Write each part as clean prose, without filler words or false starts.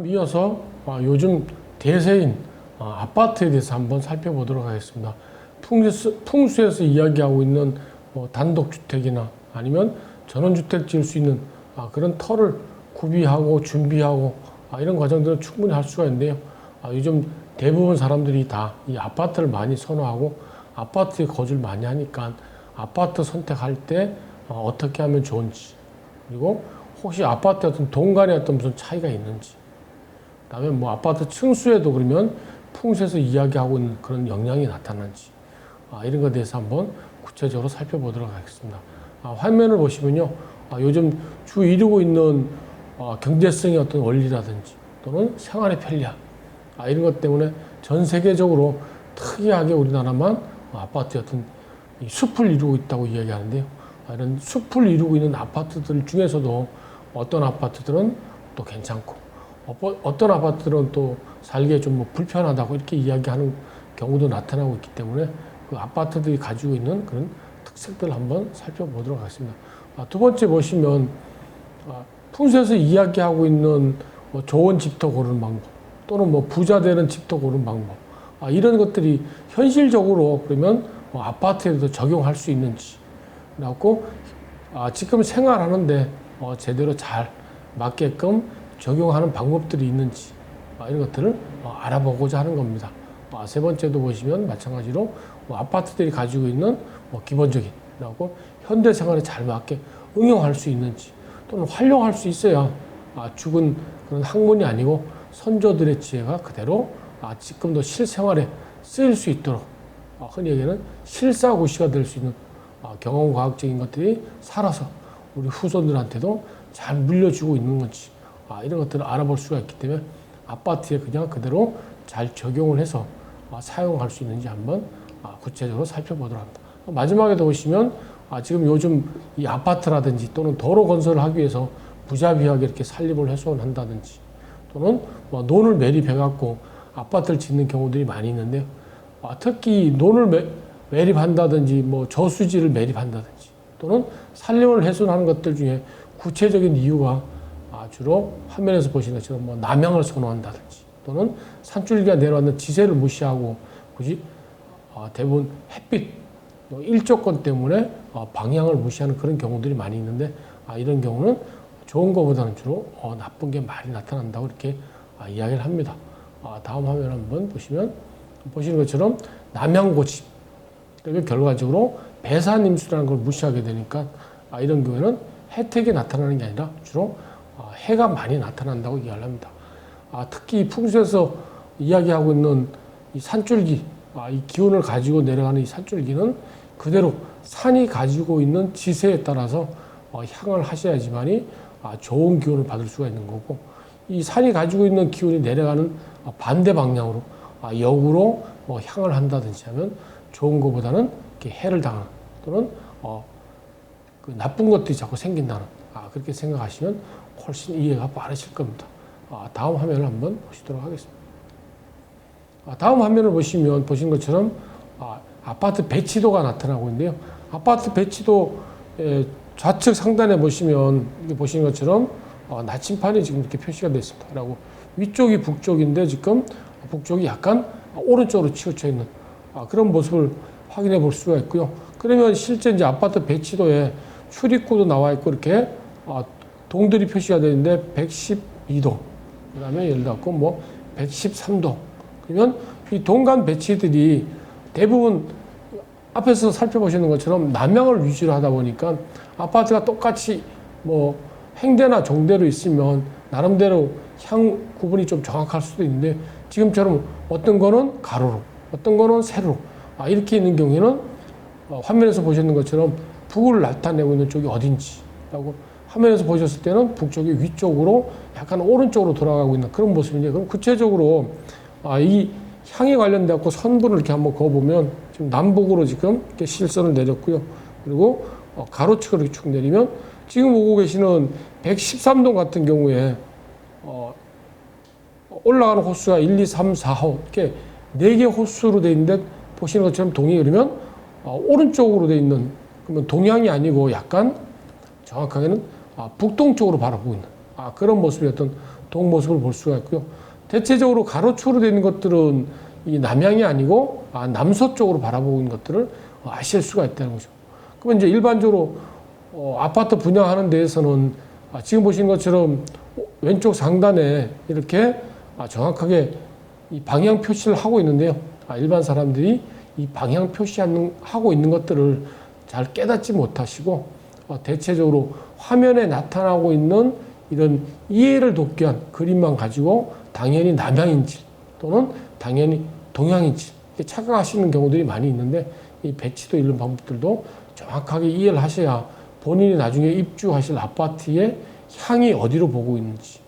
이어서 요즘 대세인 아파트에 대해서 한번 살펴보도록 하겠습니다. 풍수에서 이야기하고 있는 단독주택이나 아니면 전원주택 지을 수 있는 그런 터를 구비하고 준비하고 이런 과정들은 충분히 할 수가 있는데요. 요즘 대부분 사람들이 다 이 아파트를 많이 선호하고 아파트에 거주를 많이 하니까 아파트 선택할 때 어떻게 하면 좋은지, 그리고 혹시 아파트의 어떤 동간에 어떤 무슨 차이가 있는지, 그다음에 뭐 아파트 층수에도 그러면 풍수에서 이야기하고 있는 그런 영향이 나타나는지, 이런 것에 대해서 한번 구체적으로 살펴보도록 하겠습니다. 화면을 보시면요, 요즘 주 이루고 있는 경제성의 어떤 원리라든지 또는 생활의 편리함, 이런 것 때문에 전 세계적으로 특이하게 우리나라만 아파트의 어떤 이 숲을 이루고 있다고 이야기하는데요. 이런 숲을 이루고 있는 아파트들 중에서도 어떤 아파트들은 또 괜찮고 어떤 아파트들은 또 살기에 좀 뭐 불편하다고 이렇게 이야기하는 경우도 나타나고 있기 때문에 그 아파트들이 가지고 있는 그런 특색들을 한번 살펴보도록 하겠습니다. 두 번째 보시면 풍수에서 이야기하고 있는 뭐 좋은 집터 고르는 방법 또는 뭐 부자 되는 집터 고르는 방법, 이런 것들이 현실적으로 그러면 아파트에도 적용할 수 있는지, 그래갖고 지금 생활하는데 제대로 잘 맞게끔 적용하는 방법들이 있는지, 이런 것들을 알아보고자 하는 겁니다. 세 번째도 보시면 마찬가지로 아파트들이 가지고 있는 기본적인, 그리고 현대 생활에 잘 맞게 응용할 수 있는지 또는 활용할 수 있어야 죽은 그런 학문이 아니고 선조들의 지혜가 그대로 지금도 실생활에 쓰일 수 있도록, 흔히 얘기하는 실사구시가 될 수 있는 경험과학적인 것들이 살아서 우리 후손들한테도 잘 물려주고 있는 건지, 이런 것들을 알아볼 수가 있기 때문에 아파트에 그냥 그대로 잘 적용을 해서 사용할 수 있는지 한번 구체적으로 살펴보도록 합니다. 마지막에도 보시면 지금 요즘 이 아파트라든지 또는 도로 건설을 하기 위해서 부자비하게 이렇게 산립을 훼손한다든지 또는 논을 매립해갖고 아파트를 짓는 경우들이 많이 있는데요. 특히 논을 매립한다든지 뭐 저수지를 매립한다든지 또는 산림을 훼손하는 것들 중에 구체적인 이유가 주로 화면에서 보시는 것처럼 뭐 남향을 선호한다든지 또는 산줄기가 내려왔는 지세를 무시하고 굳이 대부분 햇빛 일조권 때문에 방향을 무시하는 그런 경우들이 많이 있는데, 이런 경우는 좋은 것보다는 주로 나쁜 게 많이 나타난다고 이렇게 이야기를 합니다. 다음 화면 한번 보시면 보시는 것처럼 남향고집, 그리고 결과적으로 배산임수라는 걸 무시하게 되니까 이런 경우에는 혜택이 나타나는 게 아니라 주로 해가 많이 나타난다고 이야기를 합니다. 특히 풍수에서 이야기하고 있는 이 산줄기, 이 기운을 가지고 내려가는 이 산줄기는 그대로 산이 가지고 있는 지세에 따라서 향을 하셔야지만이 좋은 기운을 받을 수가 있는 거고, 이 산이 가지고 있는 기운이 내려가는 반대 방향으로 역으로 향을 한다든지 하면 좋은 것보다는 이렇게 해를 당하는 또는 그 나쁜 것들이 자꾸 생긴다는, 그렇게 생각하시면 훨씬 이해가 빠르실 겁니다. 다음 화면을 한번 보시도록 하겠습니다. 다음 화면을 보시면 보신 것처럼 아파트 배치도가 나타나고 있는데요. 아파트 배치도 좌측 상단에 보시면 보시는 것처럼 나침판이 지금 이렇게 표시가 되어 있습니다. 그리고 위쪽이 북쪽인데 지금 북쪽이 약간 오른쪽으로 치우쳐 있는 그런 모습을 확인해 볼 수가 있고요. 그러면 실제 이제 아파트 배치도에 출입구도 나와 있고 이렇게 동들이 표시가 되어 있는데 112동, 그 다음에 예를 들어 뭐 113동. 그러면 이 동간 배치들이 대부분 앞에서 살펴보시는 것처럼 남향을 위주로 하다 보니까 아파트가 똑같이 뭐 행대나 종대로 있으면 나름대로 향 구분이 좀 정확할 수도 있는데, 지금처럼 어떤 거는 가로로, 어떤 거는 세로로 이렇게 있는 경우에는 화면에서 보시는 것처럼 북을 나타내고 있는 쪽이 어딘지라고 화면에서 보셨을 때는 북쪽이 위쪽으로 약간 오른쪽으로 돌아가고 있는 그런 모습인데, 그럼 구체적으로 이 향에 관련되어 선분을 이렇게 한번 그어보면 지금 남북으로 지금 이렇게 실선을 내렸고요. 그리고 가로축을 이렇게 쭉 내리면 지금 보고 계시는 113동 같은 경우에 올라가는 호수가 1, 2, 3, 4호 이렇게 4개 호수로 되어 있는데 보시는 것처럼 동이 그러면 오른쪽으로 되어 있는, 그러면 동향이 아니고 약간 정확하게는 북동쪽으로 바라보고 있는 그런 모습의 어떤 동 모습을 볼 수가 있고요. 대체적으로 가로축으로 되어 있는 것들은 이 남향이 아니고 남서쪽으로 바라보고 있는 것들을 아실 수가 있다는 거죠. 그러면 이제 일반적으로 아파트 분양하는 데에서는 지금 보시는 것처럼 왼쪽 상단에 이렇게 정확하게 이 방향 표시를 하고 있는데요. 일반 사람들이 이 방향 표시하고 있는 것들을 잘 깨닫지 못하시고 대체적으로 화면에 나타나고 있는 이런 이해를 돕기 위한 그림만 가지고 당연히 남향인지 또는 당연히 동향인지 착각하시는 경우들이 많이 있는데 이 배치도 이런 방법들도 정확하게 이해를 하셔야 본인이 나중에 입주하실 아파트의 향이 어디로 보고 있는지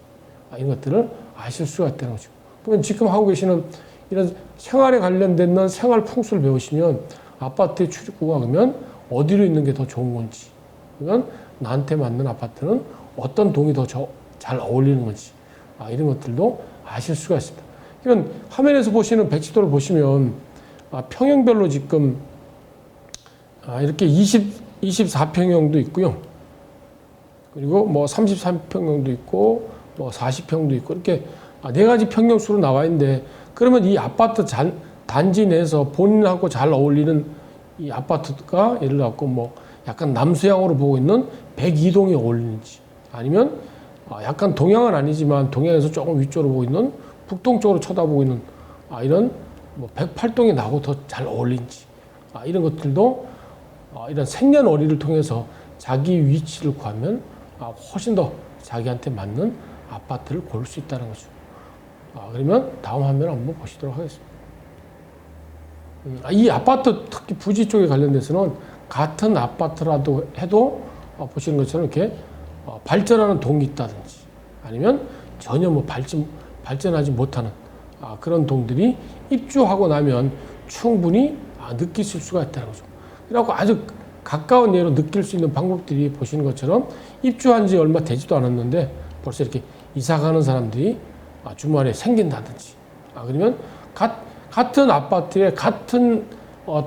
이런 것들을 아실 수가 있다는 거죠. 그러면 지금 하고 계시는 이런 생활에 관련된 생활 풍수를 배우시면 아파트의 출입구가 그러면 어디로 있는 게 더 좋은 건지, 그러면 나한테 맞는 아파트는 어떤 동이 더 잘 어울리는 건지 이런 것들도 아실 수가 있습니다. 이런 화면에서 보시는 배치도를 보시면 평형별로 지금 이렇게 24평형도 있고요. 그리고 뭐 33평형도 있고 뭐 40평도 있고 이렇게 네 가지 평형수로 나와 있는데 그러면 이 아파트 단지 내에서 본인하고 잘 어울리는 이 아파트가 예를 들어 뭐 약간 남서향으로 보고 있는 102동이 어울리는지 아니면 약간 동향은 아니지만 동향에서 조금 위쪽으로 보고 있는 북동쪽으로 쳐다보고 있는 이런 뭐 108동이 나하고 더 잘 어울리는지 이런 것들도 이런 생년월일을 통해서 자기 위치를 구하면 훨씬 더 자기한테 맞는 아파트를 고를 수 있다는 거죠. 그러면 다음 화면 한번 보시도록 하겠습니다. 이 아파트 특히 부지 쪽에 관련돼서는 같은 아파트라도 해도 보시는 것처럼 이렇게 발전하는 동이 있다든지 아니면 전혀 뭐 발전하지 못하는 그런 동들이 입주하고 나면 충분히 느끼실 수가 있다는 거죠. 그래갖고 아주 가까운 예로 느낄 수 있는 방법들이 보시는 것처럼 입주한 지 얼마 되지도 않았는데 벌써 이렇게 이사 가는 사람들이 주말에 생긴다든지 그러면 같은 아파트에 같은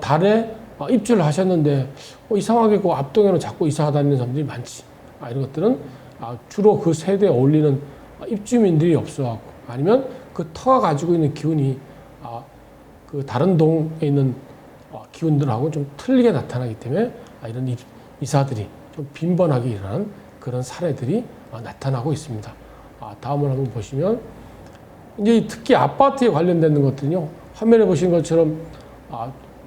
달에 입주를 하셨는데 이상하게 그 앞동에는 자꾸 이사 다니는 사람들이 많지. 이런 것들은 주로 그 세대에 어울리는 입주민들이 없어갖고 아니면 그 터가 가지고 있는 기운이 그 다른 동에 있는 기운들하고 좀 틀리게 나타나기 때문에 이런 이사들이 좀 빈번하게 일어나는 그런 사례들이 나타나고 있습니다. 다음을 한번 보시면 이제 특히 아파트에 관련되는 것들은요. 화면에 보시는 것처럼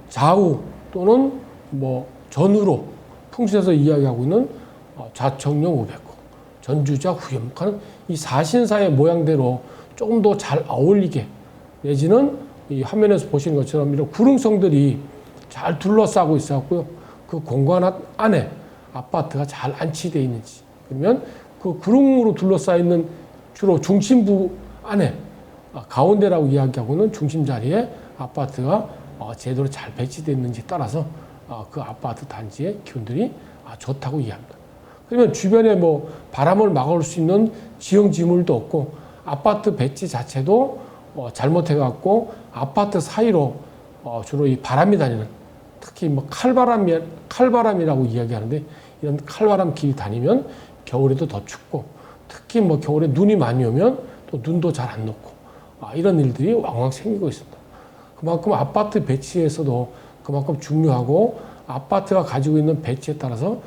좌우 또는 뭐 전후로 풍수에서 이야기하고 있는 좌청룡 우백호, 전주자 후연목하는 이 사신사의 모양대로 조금 더 잘 어울리게 내지는 이 화면에서 보시는 것처럼 이런 구릉성들이 잘 둘러싸고 있었고요. 그 공간 안에 아파트가 잘 안치되어 있는지 그러면 그 구릉으로 둘러싸여 있는 주로 중심부 안에 가운데라고 이야기하고는 중심 자리에 아파트가 제대로 잘 배치되어 있는지 따라서 그 아파트 단지의 기운들이 좋다고 이해합니다. 그러면 주변에 뭐 바람을 막을 수 있는 지형지물도 없고 아파트 배치 자체도 잘못해갖고 아파트 사이로 주로 이 바람이 다니는 특히 뭐 칼바람이라고 이야기하는데 이런 칼바람 길이 다니면 겨울에도 더 춥고 특히 뭐 겨울에 눈이 많이 오면 또 눈도 잘 안 녹고 이런 일들이 왕왕 생기고 있습니다. 그만큼 아파트 배치에서도 그만큼 중요하고 아파트가 가지고 있는 배치에 따라서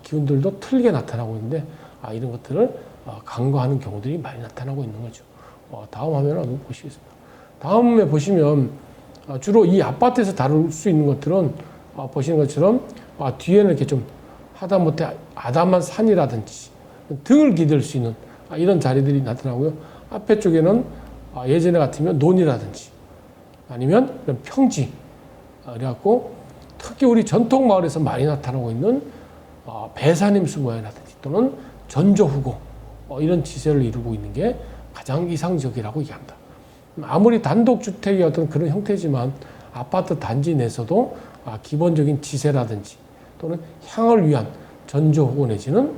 기운들도 틀리게 나타나고 있는데 이런 것들을 간과하는 경우들이 많이 나타나고 있는 거죠. 다음 화면을 한번 보시겠습니다. 다음에 보시면 주로 이 아파트에서 다룰 수 있는 것들은 보시는 것처럼 뒤에는 이렇게 좀 하다못해 아담한 산이라든지 등을 기댈 수 있는 이런 자리들이 나타나고요. 앞에 쪽에는 예전에 같으면 논이라든지 아니면 이런 평지 그래갖고 특히 우리 전통 마을에서 많이 나타나고 있는 배산임수 모양이라든지 또는 전조후고 이런 지세를 이루고 있는 게 가장 이상적이라고 얘기합니다. 아무리 단독주택의 어떤 그런 형태지만 아파트 단지 내에서도 기본적인 지세라든지 또는 향을 위한 전조후고 내지는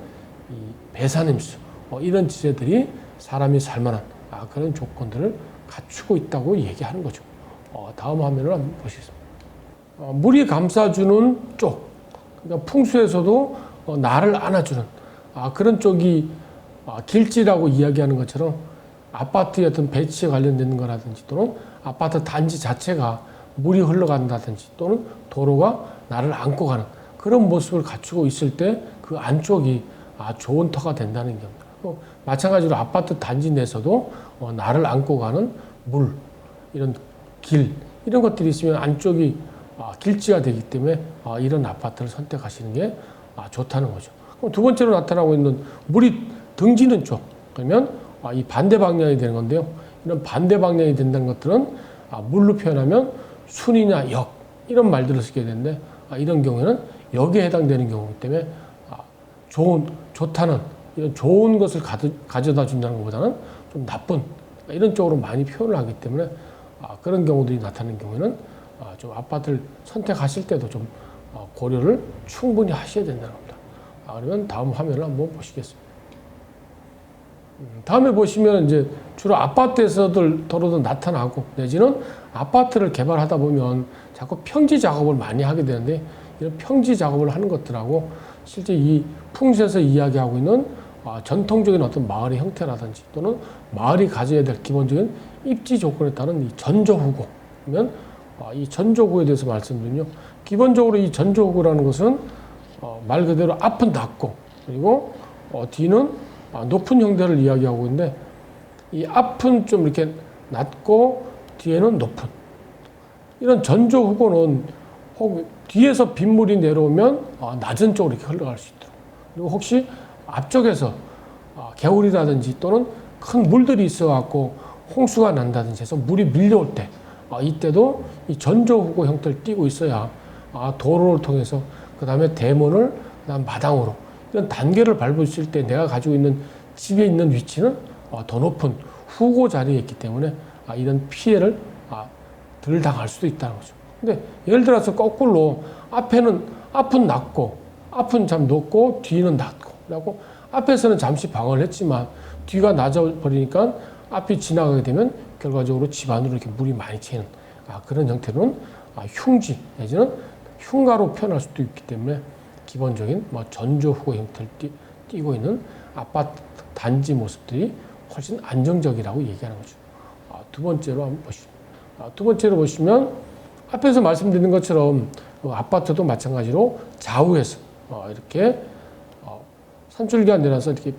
이 배산임수 이런 지세들이 사람이 살만한 그런 조건들을 갖추고 있다고 얘기하는 거죠. 다음 화면을 한번 보시겠습니다. 물이 감싸주는 쪽, 그러니까 풍수에서도 나를 안아주는 그런 쪽이 길지라고 이야기하는 것처럼 아파트의 어떤 배치에 관련된 거라든지 또는 아파트 단지 자체가 물이 흘러간다든지 또는 도로가 나를 안고 가는 그런 모습을 갖추고 있을 때 그 안쪽이 좋은 터가 된다는 겁니다. 마찬가지로 아파트 단지 내에서도 나를 안고 가는 물, 이런 길, 이런 것들이 있으면 안쪽이 길지가 되기 때문에 이런 아파트를 선택하시는 게 좋다는 거죠. 그럼 두 번째로 나타나고 있는 물이 등지는 쪽, 그러면 이 반대 방향이 되는 건데요. 이런 반대 방향이 된다는 것들은 물로 표현하면 순이나 역, 이런 말들을 쓰게 되는데 이런 경우에는 역에 해당되는 경우이기 때문에 좋다는 이런 좋은 것을 가져다 준다는 것보다는 좀 나쁜 이런 쪽으로 많이 표현을 하기 때문에 그런 경우들이 나타나는 경우에는 좀 아파트를 선택하실 때도 좀 고려를 충분히 하셔야 된다는 겁니다. 그러면 다음 화면을 한번 보시겠습니다. 다음에 보시면 이제 주로 아파트에서도 나타나고 내지는 아파트를 개발하다 보면 자꾸 평지 작업을 많이 하게 되는데 이런 평지 작업을 하는 것들하고 실제 이 풍수에서 이야기하고 있는 전통적인 어떤 마을의 형태라든지 또는 마을이 가져야 될 기본적인 입지 조건에 따른 이 전조후고 그러면 이 전조후에 대해서 말씀드리면요. 기본적으로 이 전조후고라는 것은 말 그대로 앞은 낮고 그리고 뒤는 높은 형태를 이야기하고 있는데 이 앞은 좀 이렇게 낮고 뒤에는 높은 이런 전조후고는 혹 뒤에서 빗물이 내려오면 낮은 쪽으로 이렇게 흘러갈 수 있도록 그리고 혹시 앞쪽에서 개울이라든지 또는 큰 물들이 있어갖고 홍수가 난다든지 해서 물이 밀려올 때 이때도 이 전조후고 형태를 띠고 있어야 도로를 통해서 그 다음에 대문을 그다음 마당으로 이런 단계를 밟으실 때 내가 가지고 있는 집에 있는 위치는 더 높은 후고 자리에 있기 때문에 이런 피해를 덜 당할 수도 있다는 거죠. 근데 예를 들어서 거꾸로 앞은 낮고 앞은 참 높고 뒤는 낮고 그래갖고 앞에서는 잠시 방어를 했지만 뒤가 낮아 버리니까 앞이 지나가게 되면 결과적으로 집 안으로 이렇게 물이 많이 채는 그런 형태로는 흉지 내지는 흉가로 표현할 수도 있기 때문에 기본적인 전조후고 형태를 띠고 있는 아파트 단지 모습들이 훨씬 안정적이라고 얘기하는 거죠. 두 번째로 한번 보시죠. 두 번째로 보시면 앞에서 말씀드린 것처럼 아파트도 마찬가지로 좌우에서 이렇게 산줄기가 내려서 이렇게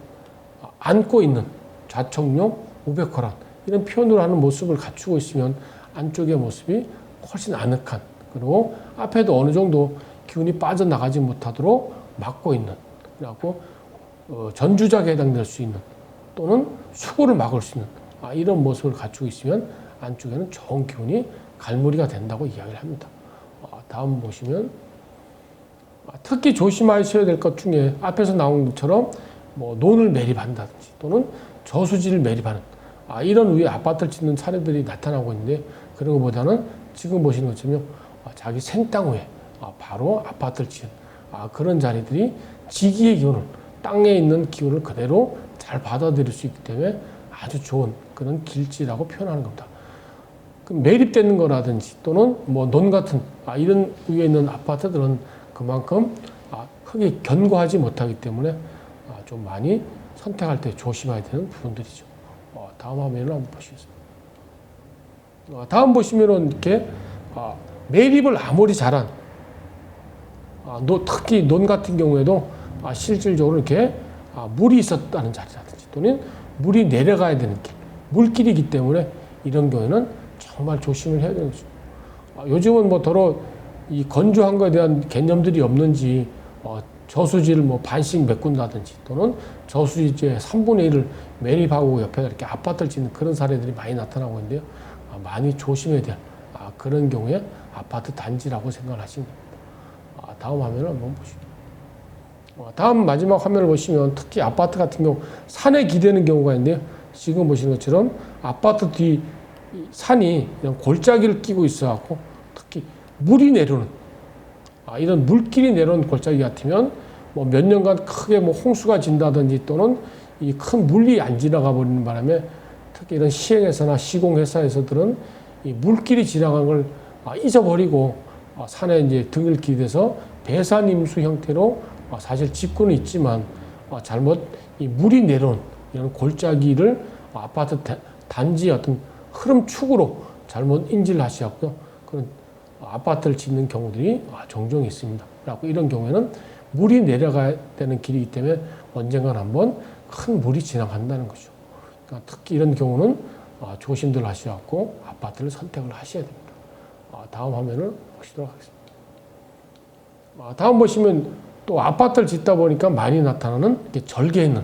안고 있는 좌청룡 우백호란 이런 표현으로 하는 모습을 갖추고 있으면 안쪽의 모습이 훨씬 아늑한 그리고 앞에도 어느 정도 기운이 빠져나가지 못하도록 막고 있는 그래갖고 전주작에 해당될 수 있는 또는 수고를 막을 수 있는 이런 모습을 갖추고 있으면 안쪽에는 좋은 기운이 갈무리가 된다고 이야기를 합니다. 다음 보시면 특히 조심하셔야 될 것 중에 앞에서 나온 것처럼 논을 매립한다든지 또는 저수지를 매립하는 이런 위에 아파트를 짓는 사례들이 나타나고 있는데 그런 것보다는 지금 보시는 것처럼 자기 생땅 위에 바로 아파트를 지은 그런 자리들이 지기의 기운을 땅에 있는 기운을 그대로 잘 받아들일 수 있기 때문에 아주 좋은 그런 길지라고 표현하는 겁니다. 매립되는 거라든지 또는 논 같은 이런 위에 있는 아파트들은 그만큼 크게 견고하지 못하기 때문에 좀 많이 선택할 때 조심해야 되는 부분들이죠. 다음 화면을 한번 보시겠습니다. 다음 보시면은 이렇게 매립을 아무리 잘한 특히 논 같은 경우에도 실질적으로 이렇게 물이 있었다는 자리라든지 또는 물이 내려가야 되는 길, 물길이기 때문에 이런 경우에는 정말 조심을 해야 되는 거죠. 요즘은 더러 이 건조한 거에 대한 개념들이 없는지 저수지를 반씩 메꾼다든지 또는 저수지의 3분의 1을 매립하고 옆에 이렇게 아파트를 짓는 그런 사례들이 많이 나타나고 있는데요. 많이 조심해야 될 그런 경우에 아파트 단지라고 생각하시면 됩니다. 다음 화면을 한번 보시죠. 다음 마지막 화면을 보시면 특히 아파트 같은 경우 산에 기대는 경우가 있는데요. 지금 보시는 것처럼 아파트 뒤 산이 이런 골짜기를 끼고 있어갖고 특히 물이 내려오는 이런 물길이 내려오는 골짜기 같으면 몇 년간 크게 홍수가 진다든지 또는 이 큰 물이 안 지나가 버리는 바람에 특히 이런 시행회사나 시공회사에서들은 이 물길이 지나간 걸 잊어버리고 산에 이제 등을 기대서 배산임수 형태로 사실 짓고는 있지만 잘못 이 물이 내려온 이런 골짜기를 아파트 단지의 어떤 흐름축으로 잘못 인지를 하셔갖고요. 그런 아파트를 짓는 경우들이 종종 있습니다. 그리고 이런 경우에는 물이 내려가야 되는 길이기 때문에 언젠간 한번 큰 물이 지나간다는 거죠. 그러니까 특히 이런 경우는 조심들 하셔갖고 아파트를 선택을 하셔야 됩니다. 다음 화면을 보시도록 하겠습니다. 다음 보시면 또 아파트를 짓다 보니까 많이 나타나는 이렇게 절개 있는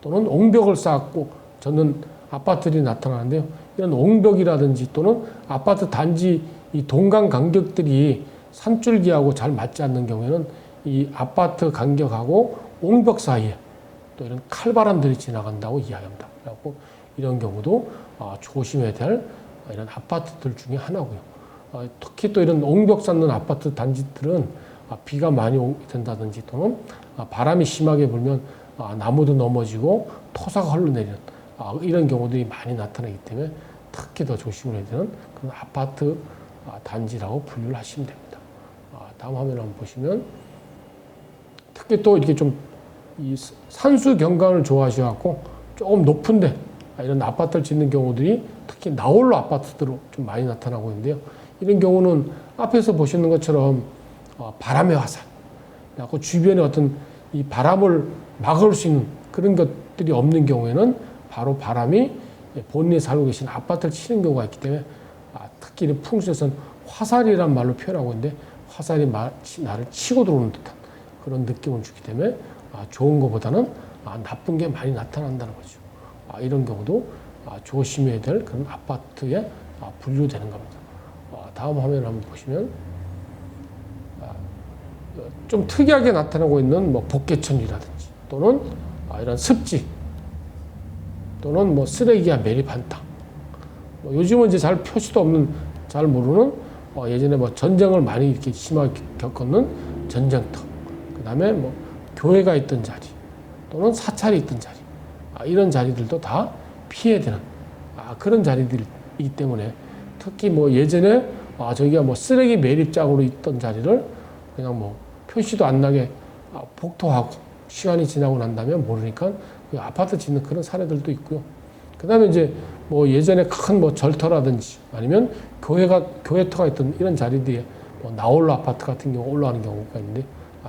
또는 옹벽을 쌓고 젓는 아파트들이 나타나는데요. 이런 옹벽이라든지 또는 아파트 단지 이 동강 간격들이 산줄기하고 잘 맞지 않는 경우에는 이 아파트 간격하고 옹벽 사이에 또 이런 칼바람들이 지나간다고 이야기합니다. 그래서 이런 경우도 조심해야 될 이런 아파트들 중에 하나고요. 특히 또 이런 옹벽 쌓는 아파트 단지들은 비가 많이 된다든지 또는 바람이 심하게 불면 나무도 넘어지고 토사가 흘러내리는 이런 경우들이 많이 나타나기 때문에 특히 더 조심을 해야 되는 그런 아파트 단지라고 분류를 하시면 됩니다. 다음 화면을 한번 보시면 특히 또 이렇게 좀 이 산수 경관을 좋아하셔갖고 조금 높은데 이런 아파트를 짓는 경우들이 특히 나홀로 아파트들로 좀 많이 나타나고 있는데요. 이런 경우는 앞에서 보시는 것처럼 바람의 화살, 그리고 주변에 어떤 이 바람을 막을 수 있는 그런 것들이 없는 경우에는 바로 바람이 본인이 살고 계신 아파트를 치는 경우가 있기 때문에 특히 풍수에서는 화살이란 말로 표현하고 있는데 화살이 나를 치고 들어오는 듯한 그런 느낌을 주기 때문에 좋은 것보다는 나쁜 게 많이 나타난다는 거죠. 이런 경우도 조심해야 될 그런 아파트에 분류되는 겁니다. 다음 화면을 한번 보시면 좀 특이하게 나타나고 있는 뭐 복개천이라든지 또는 이런 습지 또는 뭐 쓰레기가 매립한 땅. 요즘은 이제 잘 표시도 없는 잘 모르는 예전에 뭐 전쟁을 많이 이렇게 심하게 겪었는 전쟁터. 그다음에 뭐 교회가 있던 자리 또는 사찰이 있던 자리. 이런 자리들도 다 피해야 되는 그런 자리들이기 때문에 특히 뭐 예전에 저기가 뭐 쓰레기 매립장으로 있던 자리를 그냥 뭐 표시도 안 나게 복도하고 시간이 지나고 난 다음에 모르니까 아파트 짓는 그런 사례들도 있고요. 그 다음에 이제 뭐 예전에 큰 뭐 절터라든지 아니면 교회터가 있던 이런 자리들에 뭐 나홀로 아파트 같은 경우 올라가는 경우가 있는데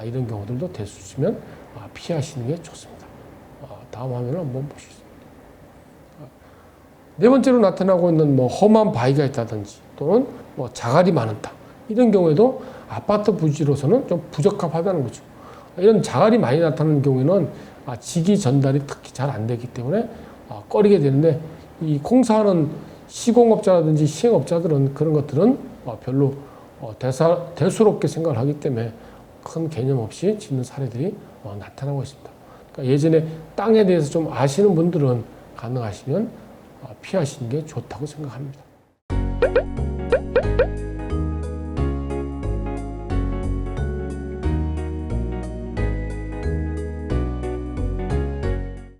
이런 경우들도 될 수 있으면 피하시는 게 좋습니다. 다음 화면을 한번 보시겠습니다. 네 번째로 나타나고 있는 뭐 험한 바위가 있다든지 또는 뭐 자갈이 많은 땅 이런 경우에도 아파트 부지로서는 좀 부적합하다는 거죠. 이런 자갈이 많이 나타나는 경우에는 지기 전달이 특히 잘 안 되기 때문에 꺼리게 되는데 이 공사하는 시공업자라든지 시행업자들은 그런 것들은 별로 대수롭게 생각을 하기 때문에 큰 개념 없이 짓는 사례들이 나타나고 있습니다. 그러니까 예전에 땅에 대해서 좀 아시는 분들은 가능하시면 피하시는 게 좋다고 생각합니다.